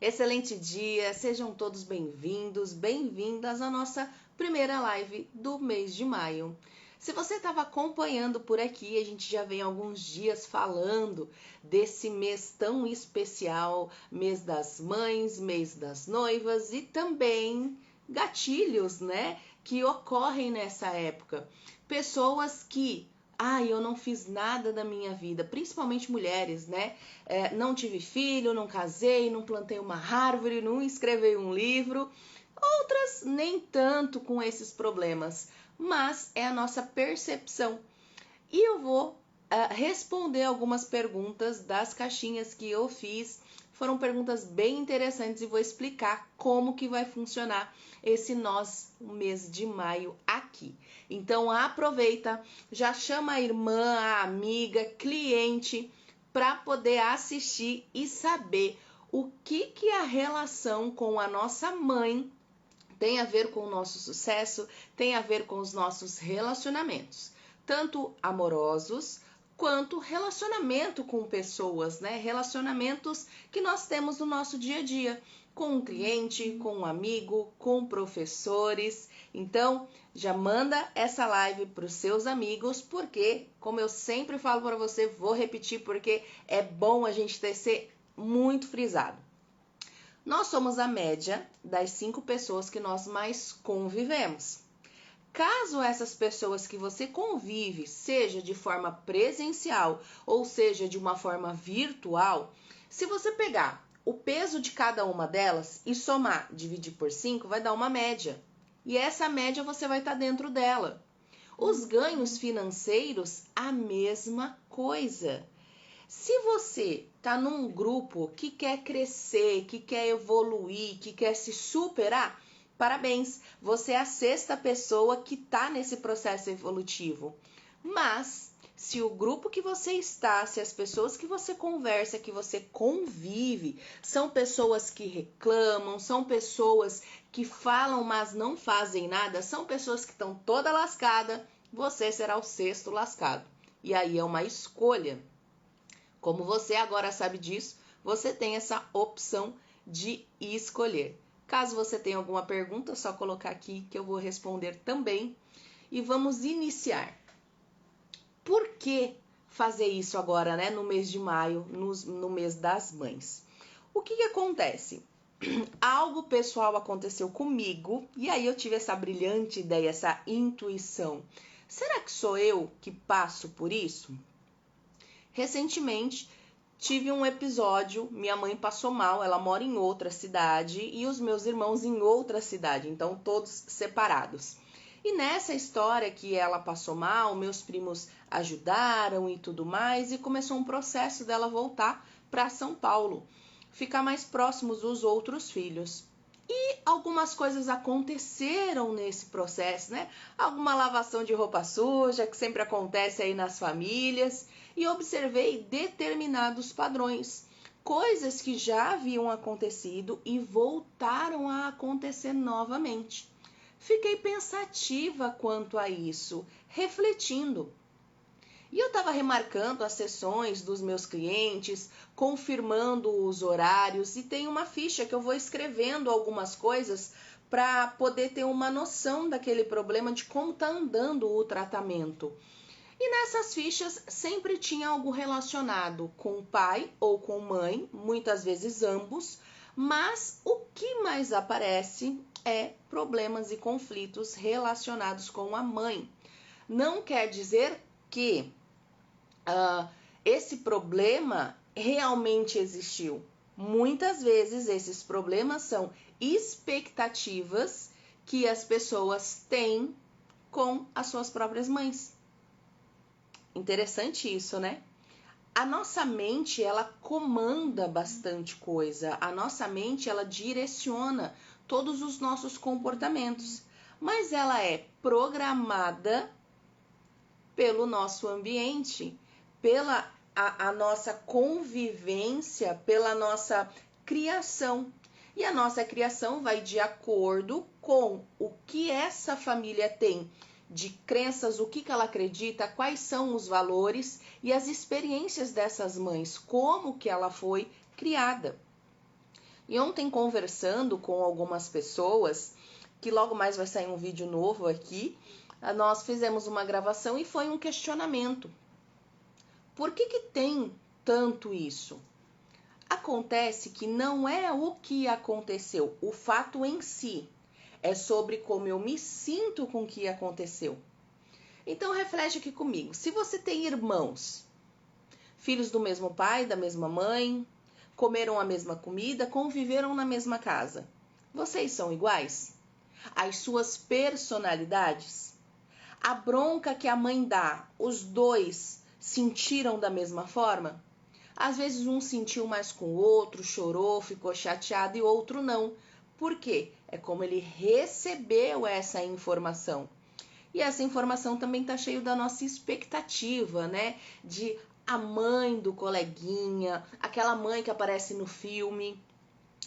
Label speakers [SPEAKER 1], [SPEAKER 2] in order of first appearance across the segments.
[SPEAKER 1] Excelente dia, sejam todos bem-vindos, bem-vindas à nossa primeira live do mês de maio. Se você estava acompanhando por aqui, a gente já vem alguns dias falando desse mês tão especial, mês das mães, mês das noivas e também gatilhos, né, que ocorrem nessa época. Pessoas que eu não fiz nada da minha vida, principalmente mulheres, né? Não tive filho, não casei, não plantei uma árvore, não escrevi um livro. Outras nem tanto com esses problemas, mas é a nossa percepção. E eu vou responder algumas perguntas das caixinhas que eu fiz. Foram perguntas bem interessantes e vou explicar como que vai funcionar esse mês de maio aqui. Então aproveita, já chama a irmã, a amiga, cliente para poder assistir e saber o que a relação com a nossa mãe tem a ver com o nosso sucesso, tem a ver com os nossos relacionamentos, tanto amorosos quanto relacionamento com pessoas, né? Relacionamentos que nós temos no nosso dia a dia, com um cliente, com um amigo, com professores. Então, já manda essa live para os seus amigos, porque, como eu sempre falo para você, vou repetir porque é bom a gente ser muito frisado. Nós somos a média das 5 pessoas que nós mais convivemos. Caso essas pessoas que você convive, seja de forma presencial ou seja de uma forma virtual, se você pegar o peso de cada uma delas e somar, dividir por 5, vai dar uma média. E essa média você vai estar dentro dela. Os ganhos financeiros, a mesma coisa. Se você está num grupo que quer crescer, que quer evoluir, que quer se superar, parabéns, você é a 6ª pessoa que está nesse processo evolutivo. Mas, se o grupo que você está, se as pessoas que você conversa, que você convive, são pessoas que reclamam, são pessoas que falam, mas não fazem nada, são pessoas que estão toda lascada, você será o 6º lascado. E aí é uma escolha. Como você agora sabe disso, você tem essa opção de escolher. Caso você tenha alguma pergunta, é só colocar aqui que eu vou responder também. E vamos iniciar. Por que fazer isso agora, né, no mês de maio, no mês das mães? O que acontece? Algo pessoal aconteceu comigo e aí eu tive essa brilhante ideia, essa intuição. Será que sou eu que passo por isso? Recentemente, tive um episódio, minha mãe passou mal, ela mora em outra cidade e os meus irmãos em outra cidade, então todos separados. E nessa história que ela passou mal, meus primos ajudaram e tudo mais, e começou um processo dela voltar para São Paulo, ficar mais próximos dos outros filhos. E algumas coisas aconteceram nesse processo, né? Alguma lavação de roupa suja, que sempre acontece aí nas famílias, e observei determinados padrões, coisas que já haviam acontecido e voltaram a acontecer novamente. Fiquei pensativa quanto a isso, refletindo. E eu estava remarcando as sessões dos meus clientes, confirmando os horários e tem uma ficha que eu vou escrevendo algumas coisas para poder ter uma noção daquele problema, de como está andando o tratamento. E nessas fichas sempre tinha algo relacionado com o pai ou com mãe, muitas vezes ambos, mas o que mais aparece é problemas e conflitos relacionados com a mãe. Não quer dizer que esse problema realmente existiu. Muitas vezes esses problemas são expectativas que as pessoas têm com as suas próprias mães. Interessante isso, né? A nossa mente, ela comanda bastante coisa. A nossa mente, ela direciona todos os nossos comportamentos. Mas ela é programada pelo nosso ambiente, pela a nossa convivência, pela nossa criação. E a nossa criação vai de acordo com o que essa família tem de crenças, o que ela acredita, quais são os valores e as experiências dessas mães, como que ela foi criada. E ontem, conversando com algumas pessoas, que logo mais vai sair um vídeo novo aqui, nós fizemos uma gravação e foi um questionamento. Por que tem tanto isso? Acontece que não é o que aconteceu, o fato em si. É sobre como eu me sinto com o que aconteceu. Então, reflete aqui comigo. Se você tem irmãos, filhos do mesmo pai, da mesma mãe, comeram a mesma comida, conviveram na mesma casa, vocês são iguais? As suas personalidades? A bronca que a mãe dá, os dois sentiram da mesma forma? Às vezes um sentiu mais com o outro, chorou, ficou chateado e outro não. Por quê? É como ele recebeu essa informação. E essa informação também está cheio da nossa expectativa, né? De a mãe do coleguinha, aquela mãe que aparece no filme.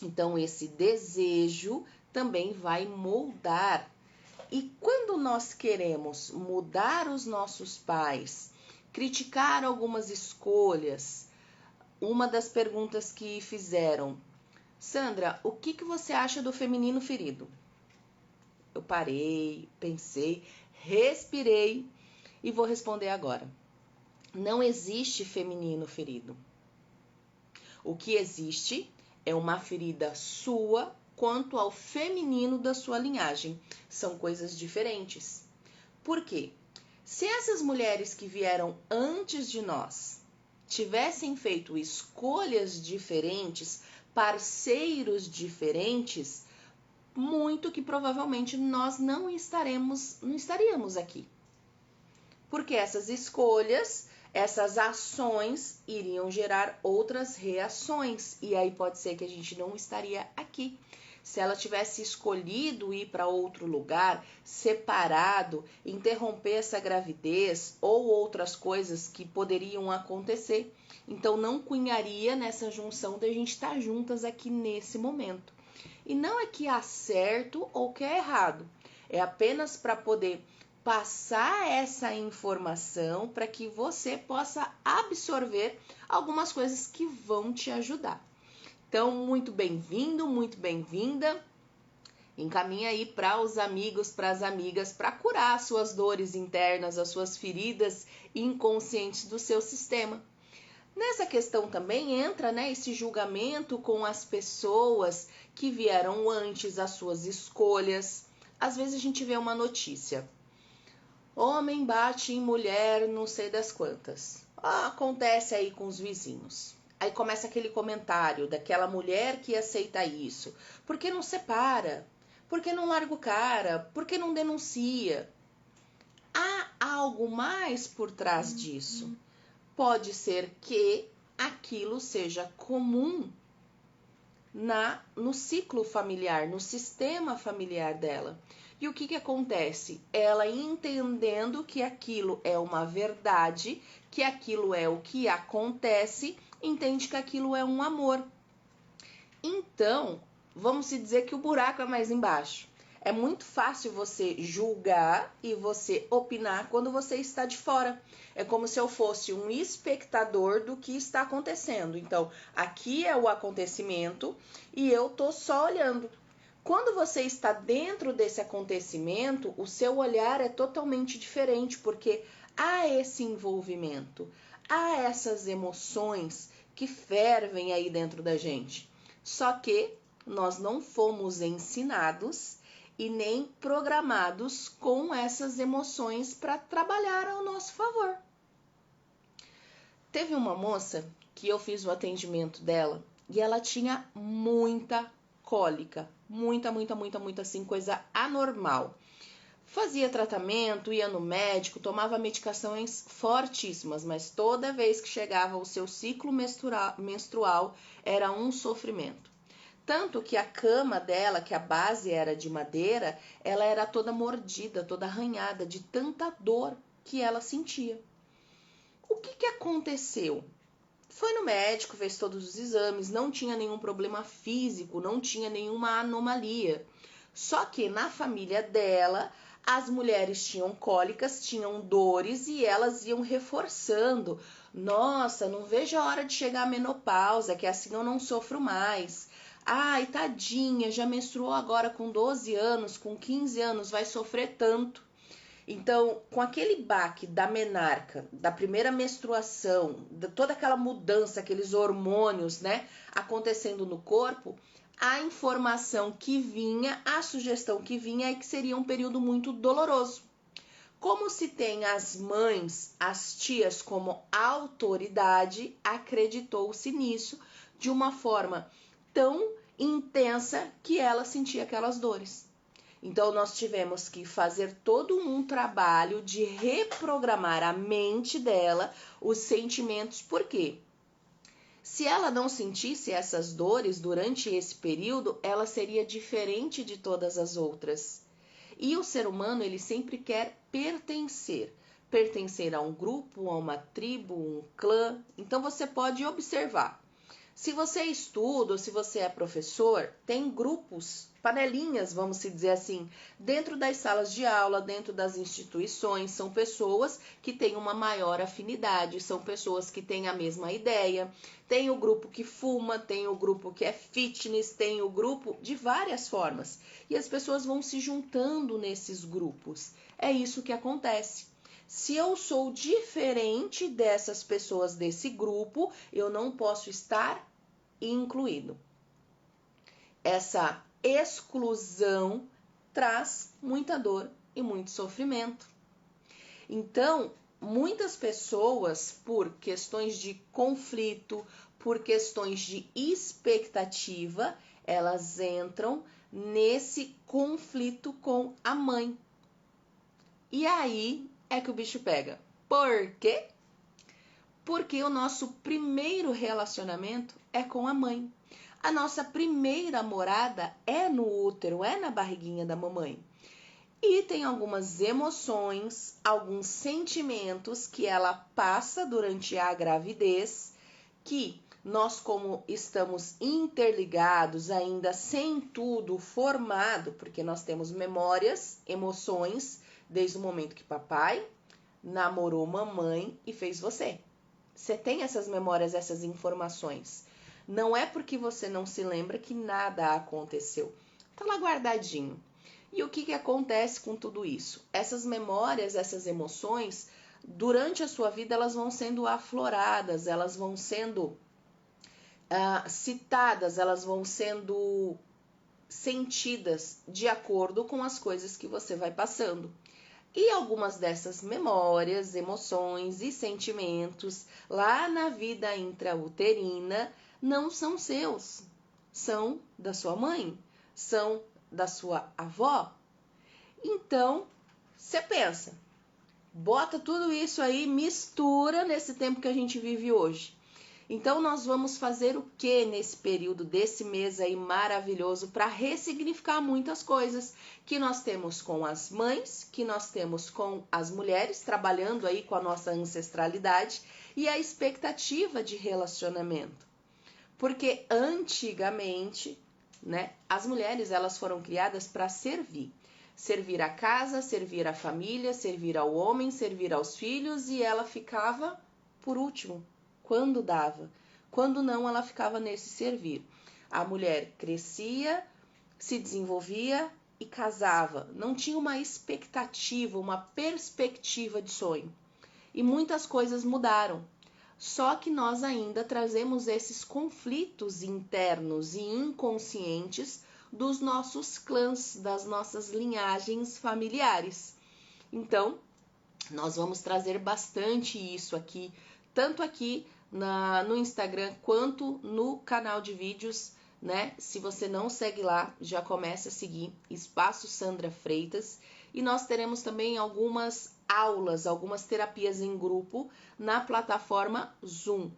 [SPEAKER 1] Então, esse desejo também vai moldar. E quando nós queremos mudar os nossos pais, criticar algumas escolhas, uma das perguntas que fizeram: Sandra, o que você acha do feminino ferido? Eu parei, pensei, respirei e vou responder agora. Não existe feminino ferido. O que existe é uma ferida sua quanto ao feminino da sua linhagem. São coisas diferentes. Por quê? Se essas mulheres que vieram antes de nós tivessem feito escolhas diferentes, parceiros diferentes, muito que provavelmente nós não estaríamos aqui. Porque essas escolhas, essas ações iriam gerar outras reações. E aí pode ser que a gente não estaria aqui. Se ela tivesse escolhido ir para outro lugar, separado, interromper essa gravidez ou outras coisas que poderiam acontecer, então não cunharia nessa junção de a gente estar juntas aqui nesse momento. E não é que há certo ou que é errado, é apenas para poder passar essa informação para que você possa absorver algumas coisas que vão te ajudar. Então, muito bem-vindo, muito bem-vinda. Encaminha aí para os amigos, para as amigas, para curar as suas dores internas, as suas feridas inconscientes do seu sistema. Nessa questão também entra, né, esse julgamento com as pessoas que vieram antes, as suas escolhas. Às vezes a gente vê uma notícia: homem bate em mulher, não sei das quantas. Acontece aí com os vizinhos. Aí começa aquele comentário daquela mulher que aceita isso. Por que não separa? Por que não larga o cara? Por que não denuncia? Há algo mais por trás disso. Pode ser que aquilo seja comum no ciclo familiar, no sistema familiar dela. E o que acontece? Ela entendendo que aquilo é uma verdade, que aquilo é o que acontece, entende que aquilo é um amor. Então, vamos dizer que o buraco é mais embaixo. É muito fácil você julgar e você opinar quando você está de fora. É como se eu fosse um espectador do que está acontecendo. Então, aqui é o acontecimento e eu tô só olhando. Quando você está dentro desse acontecimento, o seu olhar é totalmente diferente, porque há esse envolvimento, há essas emoções que fervem aí dentro da gente. Só que nós não fomos ensinados e nem programados com essas emoções para trabalhar ao nosso favor. Teve uma moça que eu fiz o atendimento dela e ela tinha muita cólica, muita assim, coisa anormal. Fazia tratamento, ia no médico, tomava medicações fortíssimas, mas toda vez que chegava o seu ciclo menstrual era um sofrimento. Tanto que a cama dela, que a base era de madeira, ela era toda mordida, toda arranhada, de tanta dor que ela sentia. O que aconteceu? Foi no médico, fez todos os exames, não tinha nenhum problema físico, não tinha nenhuma anomalia. Só que na família dela, as mulheres tinham cólicas, tinham dores e elas iam reforçando. Nossa, não vejo a hora de chegar a menopausa, que assim eu não sofro mais. Ai, tadinha, já menstruou agora com 12 anos, com 15 anos, vai sofrer tanto. Então, com aquele baque da menarca, da primeira menstruação, de toda aquela mudança, aqueles hormônios, né, acontecendo no corpo, a informação que vinha, a sugestão que vinha é que seria um período muito doloroso. Como se tem as mães, as tias como autoridade, acreditou-se nisso de uma forma tão intensa que ela sentia aquelas dores. Então, nós tivemos que fazer todo um trabalho de reprogramar a mente dela, os sentimentos. Por quê? Se ela não sentisse essas dores durante esse período, ela seria diferente de todas as outras. E o ser humano, ele sempre quer pertencer. Pertencer a um grupo, a uma tribo, um clã. Então, você pode observar. Se você estuda ou se você é professor, tem grupos, panelinhas, vamos dizer assim, dentro das salas de aula, dentro das instituições. São pessoas que têm uma maior afinidade, são pessoas que têm a mesma ideia. Tem o grupo que fuma, tem o grupo que é fitness, tem o grupo de várias formas. E as pessoas vão se juntando nesses grupos. É isso que acontece. Se eu sou diferente dessas pessoas desse grupo, eu não posso estar incluído. Essa exclusão traz muita dor e muito sofrimento. Então, muitas pessoas, por questões de conflito, por questões de expectativa, elas entram nesse conflito com a mãe. E aí é que o bicho pega. Por quê? Porque o nosso primeiro relacionamento é com a mãe. A nossa primeira morada é no útero, é na barriguinha da mamãe. E tem algumas emoções, alguns sentimentos que ela passa durante a gravidez, que nós, como estamos interligados, ainda sem tudo formado, porque nós temos memórias, emoções, desde o momento que papai namorou mamãe e fez você. Você tem essas memórias, essas informações. Não é porque você não se lembra que nada aconteceu. Tá lá guardadinho. E o que acontece com tudo isso? Essas memórias, essas emoções, durante a sua vida, elas vão sendo afloradas, elas vão sendo citadas, elas vão sendo sentidas de acordo com as coisas que você vai passando. E algumas dessas memórias, emoções e sentimentos lá na vida intrauterina não são seus, são da sua mãe, são da sua avó. Então, você pensa, bota tudo isso aí, mistura nesse tempo que a gente vive hoje. Então, nós vamos fazer o que nesse período desse mês aí maravilhoso para ressignificar muitas coisas que nós temos com as mães, que nós temos com as mulheres, trabalhando aí com a nossa ancestralidade e a expectativa de relacionamento. Porque antigamente, né, as mulheres elas foram criadas para servir. Servir a casa, servir a família, servir ao homem, servir aos filhos, e ela ficava por último. Quando dava. Quando não, ela ficava nesse servir. A mulher crescia, se desenvolvia e casava. Não tinha uma expectativa, uma perspectiva de sonho. E muitas coisas mudaram. Só que nós ainda trazemos esses conflitos internos e inconscientes dos nossos clãs, das nossas linhagens familiares. Então, nós vamos trazer bastante isso aqui, tanto aqui no Instagram quanto no canal de vídeos, né? Se você não segue lá, já começa a seguir Espaço Sandra Freitas. E nós teremos também algumas aulas, algumas terapias em grupo na plataforma Zoom.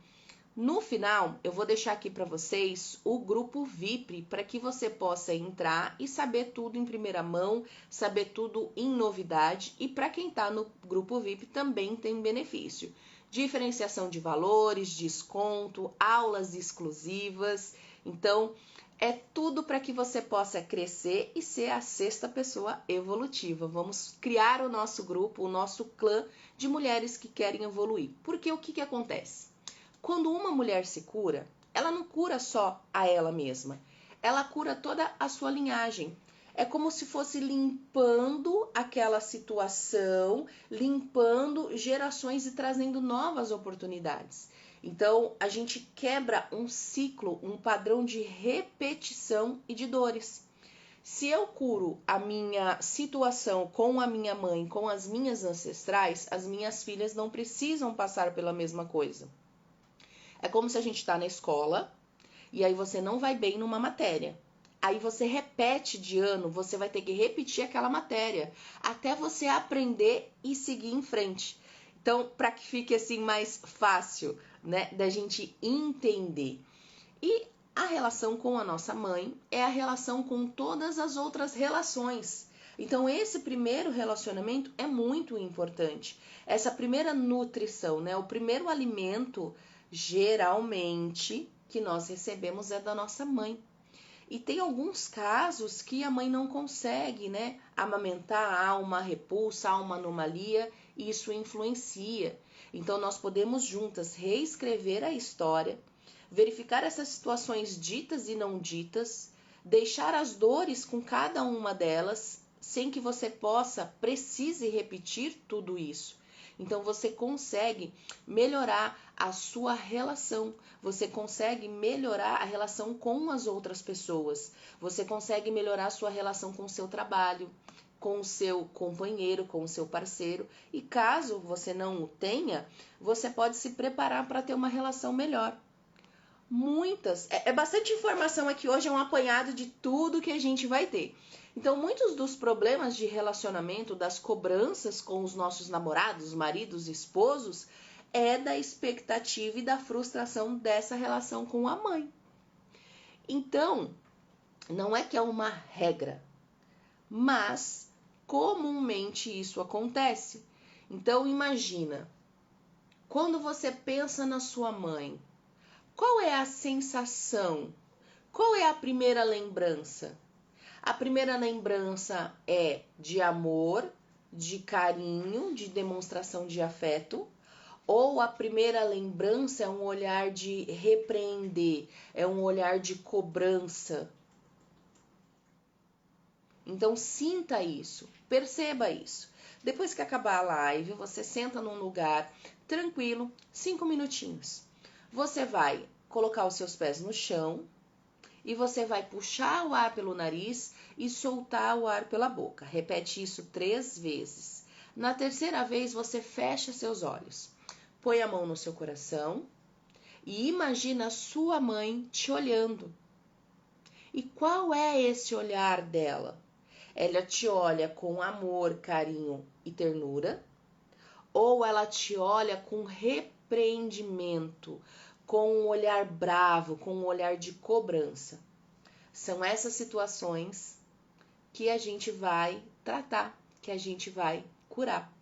[SPEAKER 1] No final, eu vou deixar aqui para vocês o grupo VIP para que você possa entrar e saber tudo em primeira mão, saber tudo em novidade. E para quem está no grupo VIP também tem benefício. Diferenciação de valores, desconto, aulas exclusivas. Então, é tudo para que você possa crescer e ser a sexta pessoa evolutiva. Vamos criar o nosso grupo, o nosso clã de mulheres que querem evoluir. Porque o que acontece? Quando uma mulher se cura, ela não cura só a ela mesma. ela cura toda a sua linhagem. É como se fosse limpando aquela situação, limpando gerações e trazendo novas oportunidades. Então, a gente quebra um ciclo, um padrão de repetição e de dores. Se eu curo a minha situação com a minha mãe, com as minhas ancestrais, as minhas filhas não precisam passar pela mesma coisa. É como se a gente está na escola e aí você não vai bem numa matéria. Aí você repete de ano, você vai ter que repetir aquela matéria até você aprender e seguir em frente. Então, para que fique assim mais fácil, né, da gente entender. E a relação com a nossa mãe é a relação com todas as outras relações. Então, esse primeiro relacionamento é muito importante. Essa primeira nutrição, né, o primeiro alimento, geralmente, que nós recebemos é da nossa mãe. E tem alguns casos que a mãe não consegue, né, amamentar, há uma repulsa, há uma anomalia, e isso influencia. Então, nós podemos juntas reescrever a história, verificar essas situações ditas e não ditas, deixar as dores com cada uma delas, sem que você precise repetir tudo isso. Então você consegue melhorar a sua relação, você consegue melhorar a relação com as outras pessoas, você consegue melhorar a sua relação com o seu trabalho, com o seu companheiro, com o seu parceiro. E caso você não o tenha, você pode se preparar para ter uma relação melhor. É bastante informação aqui hoje, é um apanhado de tudo que a gente vai ter. Então, muitos dos problemas de relacionamento, das cobranças com os nossos namorados, maridos, esposos, é da expectativa e da frustração dessa relação com a mãe. Então, não é que é uma regra, mas comumente isso acontece. Então, imagina, quando você pensa na sua mãe, qual é a sensação? Qual é a primeira lembrança? A primeira lembrança é de amor, de carinho, de demonstração de afeto? Ou a primeira lembrança é um olhar de repreender, é um olhar de cobrança? Então sinta isso, perceba isso. Depois que acabar a live, você senta num lugar tranquilo, 5 minutinhos. Você vai colocar os seus pés no chão e você vai puxar o ar pelo nariz e soltar o ar pela boca. Repete isso 3 vezes. Na terceira vez, você fecha seus olhos. Põe a mão no seu coração e imagina a sua mãe te olhando. E qual é esse olhar dela? Ela te olha com amor, carinho e ternura? Ou ela te olha com repreendimento, com um olhar bravo, com um olhar de cobrança? São essas situações que a gente vai tratar, que a gente vai curar.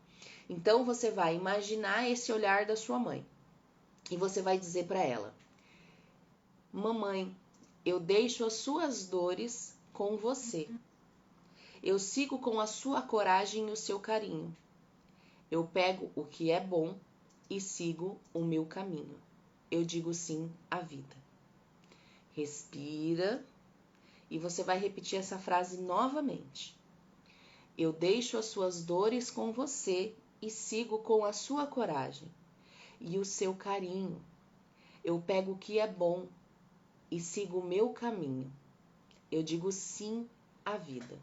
[SPEAKER 1] Então você vai imaginar esse olhar da sua mãe e você vai dizer para ela: mamãe, eu deixo as suas dores com você. Eu sigo com a sua coragem e o seu carinho. Eu pego o que é bom e sigo o meu caminho. Eu digo sim à vida. Respira e você vai repetir essa frase novamente. Eu deixo as suas dores com você e sigo com a sua coragem e o seu carinho. Eu pego o que é bom e sigo o meu caminho. Eu digo sim à vida.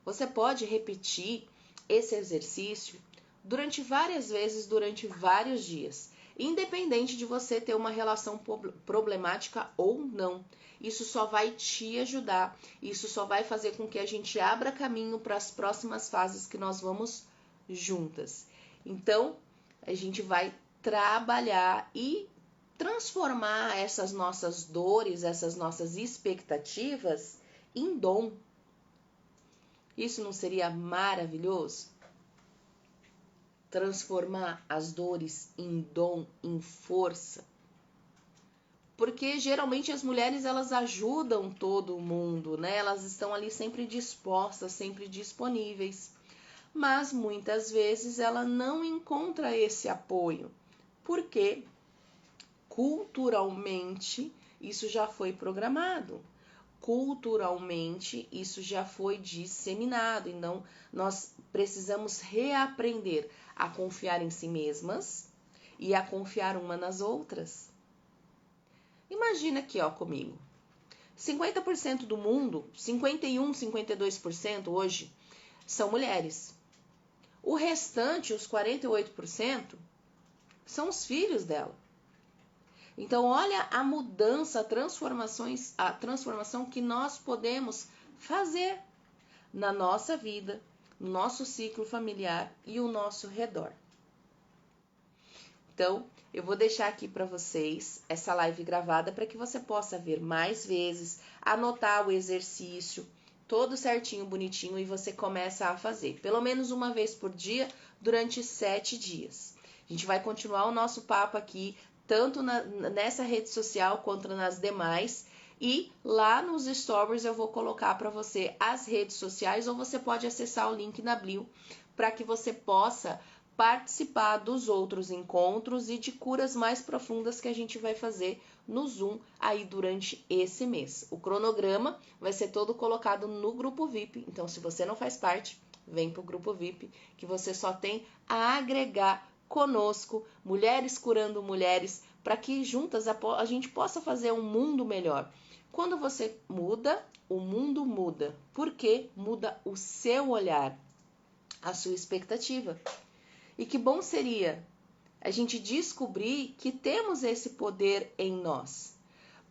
[SPEAKER 1] Você pode repetir esse exercício durante várias vezes, durante vários dias, independente de você ter uma relação problemática ou não. Isso só vai te ajudar, isso só vai fazer com que a gente abra caminho para as próximas fases que nós vamos juntas. Então, a gente vai trabalhar e transformar essas nossas dores, essas nossas expectativas em dom. Isso não seria maravilhoso? Transformar as dores em dom, em força. Porque geralmente as mulheres, elas ajudam todo mundo, né? Elas estão ali sempre dispostas, sempre disponíveis. Mas muitas vezes ela não encontra esse apoio. Porque culturalmente isso já foi programado. Culturalmente, isso já foi disseminado. Então, nós precisamos reaprender a confiar em si mesmas e a confiar uma nas outras. Imagina aqui, ó, comigo. 50% do mundo, 51, 52% hoje, são mulheres. O restante, os 48%, são os filhos dela. Então, olha a mudança, a transformação que nós podemos fazer na nossa vida, no nosso ciclo familiar e o nosso redor. Então, eu vou deixar aqui para vocês essa live gravada para que você possa ver mais vezes, anotar o exercício, todo certinho, bonitinho, e você começa a fazer. Pelo menos uma vez por dia, durante 7 dias. A gente vai continuar o nosso papo aqui, tanto nessa rede social quanto nas demais. E lá nos stories eu vou colocar para você as redes sociais, ou você pode acessar o link na bio para que você possa participar dos outros encontros e de curas mais profundas que a gente vai fazer no Zoom aí durante esse mês. O cronograma vai ser todo colocado no grupo VIP, então se você não faz parte, vem para o grupo VIP, que você só tem a agregar conosco, mulheres curando mulheres, para que juntas a gente possa fazer um mundo melhor. Quando você muda, o mundo muda, porque muda o seu olhar, a sua expectativa. E que bom seria a gente descobrir que temos esse poder em nós.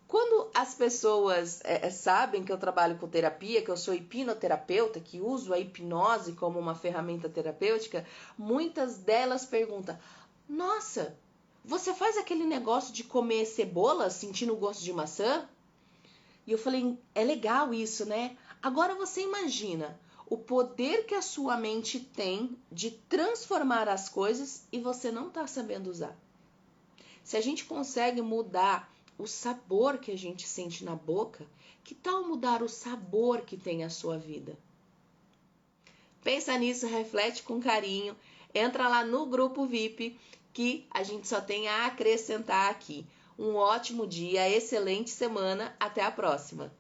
[SPEAKER 1] Quando as pessoas sabem que eu trabalho com terapia, que eu sou hipnoterapeuta, que uso a hipnose como uma ferramenta terapêutica, muitas delas perguntam: nossa, você faz aquele negócio de comer cebola sentindo o gosto de maçã? E eu falei, é legal isso, né? Agora você imagina o poder que a sua mente tem de transformar as coisas e você não está sabendo usar. Se a gente consegue mudar o sabor que a gente sente na boca, que tal mudar o sabor que tem a sua vida? Pensa nisso, reflete com carinho, entra lá no grupo VIP, que a gente só tem a acrescentar aqui. Um ótimo dia, excelente semana, até a próxima!